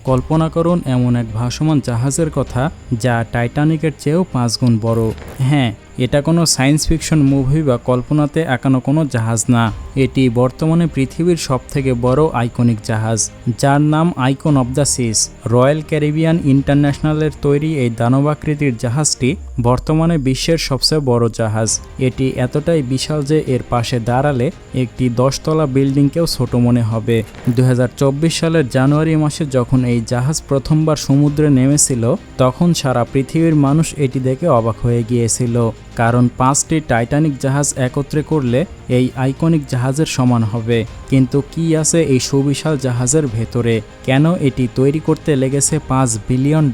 কল্পনা করুন এমন এক ভাসমান জাহাজের কথা যা টাইটানিকের চেয়েও 5 গুণ বড়। হ্যাঁ, এটা কোনো সায়েন্স ফিকশন মুভি বা কল্পনাতে আঁকানো কোনো জাহাজ না। এটি বর্তমানে পৃথিবীর সবথেকে বড় আইকনিক জাহাজ, যার নাম Icon of the Seas. Royal Caribbean ইন্টারন্যাশনালের তৈরি এই দানবাকৃতির জাহাজটি বর্তমানে বিশ্বের সবচেয়ে বড় জাহাজ। এটি এতটাই বিশাল যে এর পাশে দাঁড়ালে একটি 10তলা বিল্ডিংকেও ছোট মনে হবে। 2024 সালের জানুয়ারি মাসে যখন এই জাহাজ প্রথমবার সমুদ্রে নেমেছিল, তখন সারা পৃথিবীর মানুষ এটি দেখে অবাক হয়ে গিয়েছিল, কারণ 5টি টাইটানিক জাহাজ একত্রে করলে এই আইকনিক জাহাজের সমান হবে। কিন্তু কি আছে এই সুবিশাল জাহাজের ভেতরে? কেন এটি তৈরি করতে লেগেছে $5 বিলিয়ন?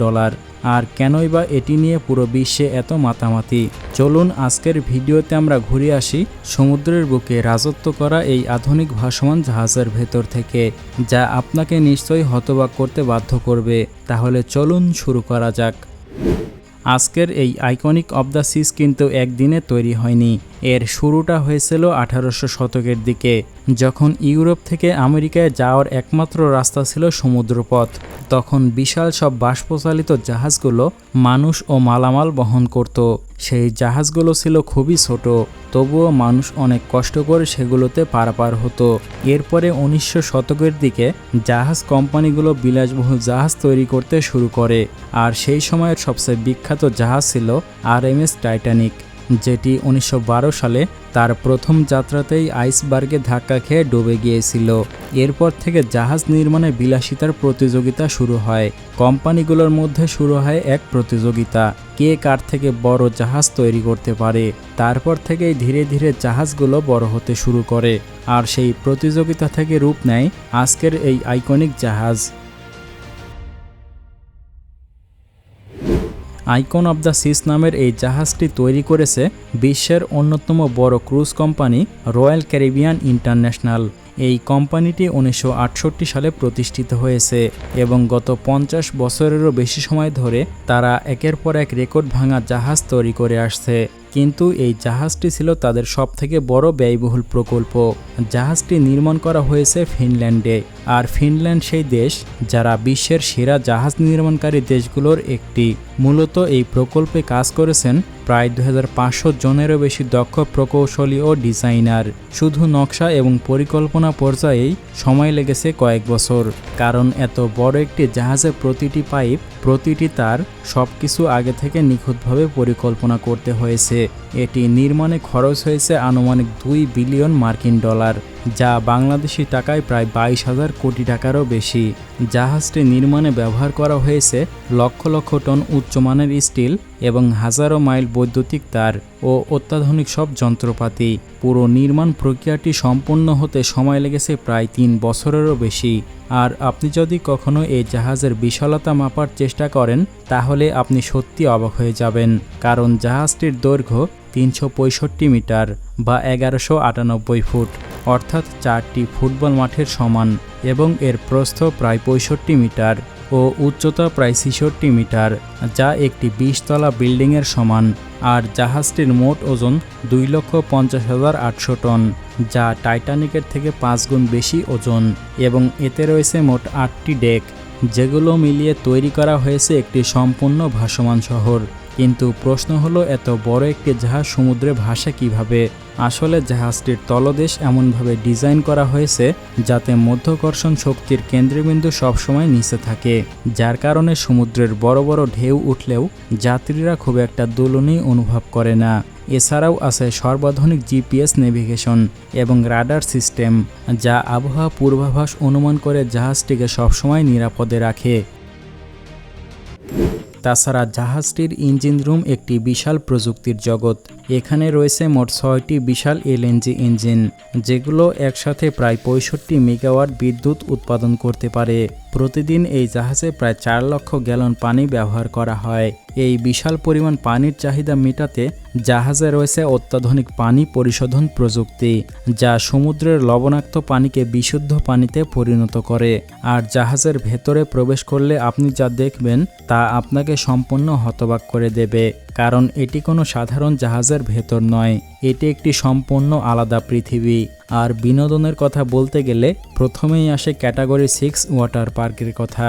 আর কেনই বা এটি নিয়ে পুরো বিশ্বে এত মাতামাতি? চলুন আজকের ভিডিওতে আমরা ঘুরে আসি সমুদ্রের বুকে রাজত্ব করা এই আধুনিক ভাসমান জাহাজের ভেতর থেকে, যা আপনাকে নিশ্চয়ই হতবাক করতে বাধ্য করবে। তাহলে চলুন শুরু করা যাক। আজকের এই আইকনিক অব দ্য সিস কিন্তু একদিনে তৈরি হয়নি। এর শুরুটা হয়েছিল 1800 শতকের দিকে, যখন ইউরোপ থেকে আমেরিকায় যাওয়ার একমাত্র রাস্তা ছিল সমুদ্রপথ। তখন বিশাল সব বাষ্পচালিত জাহাজগুলো মানুষ ও মালামাল বহন করত। সেই জাহাজগুলো ছিল খুবই ছোট, তবুও মানুষ অনেক কষ্ট করে সেগুলোতে পারাপার হতো। এরপরে 1900 শতকের দিকে জাহাজ কোম্পানিগুলো বিলাসবহুল জাহাজ তৈরি করতে শুরু করে, আর সেই সময়ের সবচেয়ে বিখ্যাত জাহাজ ছিল RMS টাইটানিক, যেটি 1912 সালে তার প্রথম যাত্রাতেই আইসবার্গে ধাক্কা খেয়ে ডুবে গিয়েছিল। এরপর থেকে জাহাজ নির্মাণে বিলাসিতার প্রতিযোগিতা শুরু হয়। কোম্পানিগুলোর মধ্যে শুরু হয় এক প্রতিযোগিতা, কে কার থেকে বড় জাহাজ তৈরি করতে পারে। তারপর থেকেই ধীরে ধীরে জাহাজগুলো বড় হতে শুরু করে, আর সেই প্রতিযোগিতা থেকে রূপ নেয় আজকের এই আইকনিক জাহাজ। আইকন অব দ্য সিস নামের এই জাহাজটি তৈরি করেছে বিশ্বের অন্যতম বড় cruise company Royal Caribbean International. এই কোম্পানিটি 1968 সালে প্রতিষ্ঠিত হয়েছে এবং গত 50 বছরেরও বেশি সময় ধরে তারা একের পর এক রেকর্ড ভাঙা জাহাজ তৈরি করে আসছে। কিন্তু এই জাহাজটি ছিল তাদের সবথেকে বড় ব্যয়বহুল প্রকল্প। জাহাজটি নির্মাণ করা হয়েছে ফিনল্যান্ডে, আর ফিনল্যান্ড সেই দেশ যারা বিশ্বের সেরা জাহাজ নির্মাণকারী দেশগুলোর একটি। মূলত এই প্রকল্পে কাজ করেছেন প্রায় 2500 জনেরও বেশি দক্ষ প্রকৌশলী ও ডিজাইনার। শুধু নকশা এবং পরিকল্পনা পর্যায়েই সময় লেগেছে কয়েক বছর, কারণ এত বড় একটি জাহাজের প্রতিটি পাইপ, প্রতিটি তার, সবকিছু আগে থেকে নিখুঁতভাবে পরিকল্পনা করতে হয়েছে। এটি নির্মাণে খরচ হয়েছে আনুমানিক $2 বিলিয়ন, যা বাংলাদেশি টাকায় প্রায় 22,000 কোটি টাকারও বেশি। জাহাজটি নির্মাণে ব্যবহার করা হয়েছে লক্ষ লক্ষ টন উচ্চমানের স্টিল এবং হাজারো মাইল বৈদ্যুতিক তার ও অত্যাধুনিক সব যন্ত্রপাতি। পুরো নির্মাণ প্রক্রিয়াটি সম্পূর্ণ হতে সময় লেগেছে প্রায় 3 বছরেরও বেশি। আর আপনি যদি কখনো এই জাহাজের বিশালতা মাপার চেষ্টা করেন, তাহলে আপনি সত্যি অবাক হয়ে যাবেন, কারণ জাহাজটির দৈর্ঘ্য 365 মিটার বা 1198 ফুট, অর্থাৎ 4টি ফুটবল মাঠের সমান, এবং এর প্রস্থ প্রায় 65 মিটার ও উচ্চতা প্রায় 66 মিটার, যা একটি 20তলা বিল্ডিংয়ের সমান। আর জাহাজটির মোট ওজন 2,50,800 টন, যা টাইটানিকের থেকে 5 গুণ বেশি ওজন, এবং এতে রয়েছে মোট 8টি ডেক, যেগুলো মিলিয়ে তৈরি করা হয়েছে একটি সম্পূর্ণ ভাসমান শহর। কিন্তু প্রশ্ন হলো, এত বড় একটি জাহাজ সমুদ্রে ভাসে কিভাবে? আসলে জাহাজটির তলদেশ এমনভাবে ডিজাইন করা হয়েছে যাতে মধ্যাকর্ষণ শক্তির কেন্দ্রবিন্দু সবসময় নিচে থাকে, যার কারণে সমুদ্রের বড় বড় ঢেউ উঠলেও যাত্রীরা খুব একটা দোলনই অনুভব করে না। এছাড়াও আছে সর্বাধুনিক জিপিএস নেভিগেশন এবং রাডার সিস্টেম, যা আবহাওয়া পূর্বাভাস অনুমান করে জাহাজটিকে সবসময় নিরাপদে রাখে। তাছাড়া জাহাজটির ইঞ্জিন রুম একটি বিশাল প্রযুক্তির জগৎ। এখানে রয়েছে মোট 6টি বিশাল এলএনজি ইঞ্জিন, যেগুলো একসাথে প্রায় 65 মেগাওয়াট বিদ্যুৎ উৎপাদন করতে পারে। প্রতিদিন এই জাহাজে প্রায় 4 লক্ষ গ্যালন পানি ব্যবহার করা হয়। এই বিশাল পরিমাণ পানির চাহিদা মেটাতে জাহাজে রয়েছে অত্যাধুনিক পানি পরিশোধন প্রযুক্তি, যা সমুদ্রের লবণাক্ত পানিকে বিশুদ্ধ পানিতে পরিণত করে। আর জাহাজের ভেতরে প্রবেশ করলে আপনি যা দেখবেন তা আপনাকে সম্পূর্ণ হতবাক করে দেবে, কারণ এটি কোনো সাধারণ জাহাজের ভেতর নয়, এটি একটি সম্পূর্ণ আলাদা পৃথিবী। আর বিনোদনের কথা বলতে গেলে প্রথমেই আসে ক্যাটাগরি 6 ওয়াটার পার্কের কথা,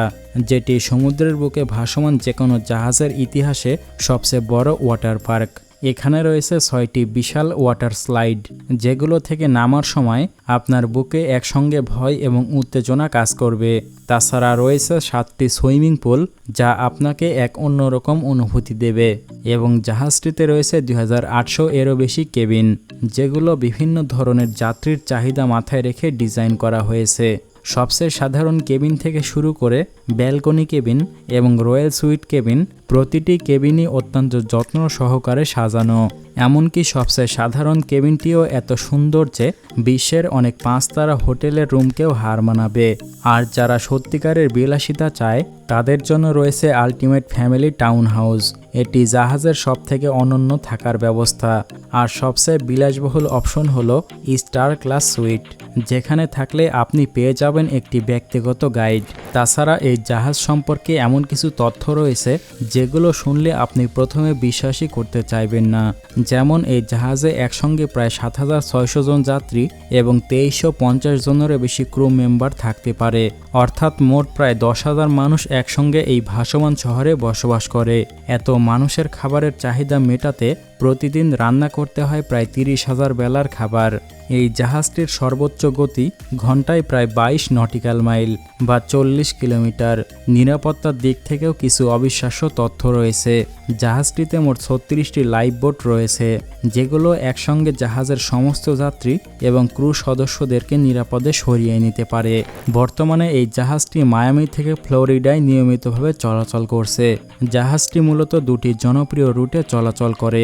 যেটি সমুদ্রের বুকে ভাসমান যে কোনো জাহাজের ইতিহাসে সবচেয়ে বড় ওয়াটার পার্ক। এখানে রয়েছে 6টি বিশাল ওয়াটার স্লাইড, যেগুলো থেকে নামার সময় আপনার বুকে একসঙ্গে ভয় এবং উত্তেজনা কাজ করবে। তাছাড়া রয়েছে 7টি সুইমিং পুল, যা আপনাকে এক অন্যরকম অনুভূতি দেবে, এবং জাহাজটিতে রয়েছে 2800 এরও বেশি কেবিন, যেগুলো বিভিন্ন ধরনের যাত্রীর চাহিদা মাথায় রেখে ডিজাইন করা হয়েছে। সবচেয়ে সাধারণ কেবিন থেকে শুরু করে ব্যালকনি কেবিন এবং রয়্যাল সুইট কেবিন, প্রতিটি কেবিনই অত্যন্ত যত্ন সহকারে সাজানো। এমনকি সবচেয়ে সাধারণ কেবিনটিও এত সুন্দর যে বিশ্বের অনেক 5 তারা হোটেলের রুমকেও হার মানাবে। আর যারা সত্যিকারের বিলাসিতা চায় তাদের জন্য রয়েছে আল্টিমেট ফ্যামিলি টাউন হাউস। এটি জাহাজের সবথেকে অনন্য থাকার ব্যবস্থা। আর সবচেয়ে বিলাসবহুল অপশন হলো স্টার ক্লাস সুইট, যেখানে থাকলে আপনি পেয়ে যাবেন একটি ব্যক্তিগত গাইড। তাছাড়া এই জাহাজ সম্পর্কে এমন কিছু তথ্য রয়েছে যেগুলো শুনলে আপনি প্রথমে বিশ্বাসই করতে চাইবেন না। যেমন এই জাহাজে একসঙ্গে প্রায় 7600 জন যাত্রী এবং 2350 জনেরও বেশি ক্রু মেম্বার থাকতে পারে, অর্থাৎ মোট প্রায় 10,000 মানুষ একসঙ্গে এই ভাসমান শহরে বসবাস করে। এত মানুষের খাবারের চাহিদা মেটাতে প্রতিদিন রান্না করতে হয় প্রায় 30,000 বেলার খাবার। এই জাহাজটির সর্বোচ্চ গতি ঘন্টায় প্রায় 22 নটিক্যাল মাইল বা 40 কিলোমিটার। নিরাপত্তার দিক থেকেও কিছু অবিশ্বাস্য তথ্য রয়েছে। জাহাজটিতে মোট 36টি লাইফ বোট রয়েছে, যেগুলো একসঙ্গে জাহাজের সমস্ত যাত্রী এবং ক্রু সদস্যদেরকে নিরাপদে সরিয়ে নিতে পারে। বর্তমানে এই জাহাজটি মায়ামি থেকে ফ্লোরিডায় নিয়মিতভাবে চলাচল করছে। জাহাজটি মূলত দুটি জনপ্রিয় রুটে চলাচল করে,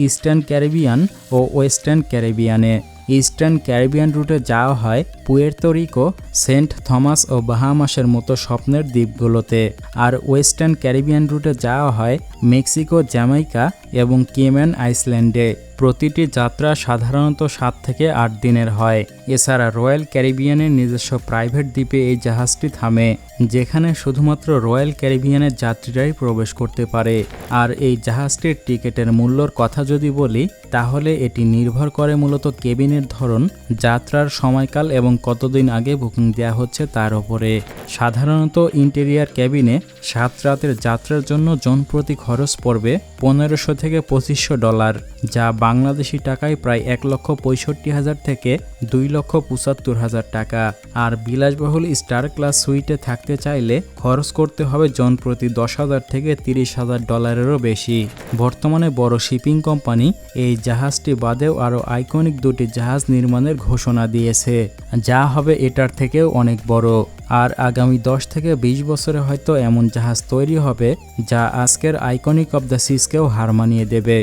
ইস্টার্ন ক্যারিবিয়ান ও ওয়েস্টার্ন ক্যারিবিয়ানে। ইস্টার্ন ক্যারিবিয়ান রুটে যাওয়া হয় পুয়ের্তো রিকো, সেন্ট থমাস ও বাহামাসের মতো স্বপ্নের দ্বীপগুলোতে, আর ওয়েস্টার্ন ক্যারিবিয়ান রুটে যাওয়া হয় মেক্সিকো, জ্যামাইকা এবং কেম্যান আইল্যান্ডে। প্রতিটি যাত্রা সাধারণত 7 থেকে 8 দিনের হয়। এছাড়া রয়্যাল ক্যারিবিয়ানের নিজস্ব প্রাইভেট দ্বীপে এই জাহাজটি থামে, যেখানে শুধুমাত্র রয়্যাল ক্যারিবিয়ানের যাত্রীরাই প্রবেশ করতে পারে। আর এই জাহাজটির টিকিটের মূল্যর কথা যদি বলি, তাহলে এটি নির্ভর করে মূলত কেবিনের ধরন, যাত্রার সময়কাল এবং কতদিন আগে বুকিং দেওয়া হচ্ছে তার উপরে। সাধারণত ইন্টেরিয়ার কেবিনে 7 রাতের যাত্রার জন্য জন প্রতি খরচ পড়বে $1500 থেকে $2500, যা বাংলাদেশি টাকায় প্রায় 1,65,000 থেকে 2,75,000 টাকা। আর বিলাসবহুল স্টার ক্লাস সুইটে থাকতে চাইলে খরচ করতে হবে জন প্রতি $10,000 থেকে $30,000 বেশি। বর্তমানে বড় শিপিং কোম্পানি এই জাহাজটি বাদেও আরও আইকনিক 2টি জাহাজ নির্মাণের ঘোষণা দিয়েছে, যা হবে এটার থেকেও অনেক বড়। আর আগামী 10 থেকে 20 বছরে হয়তো এমন জাহাজ তৈরি হবে যা আজকের আইকনিক অব দ্য সিজকেও হার মানিয়ে দেবে।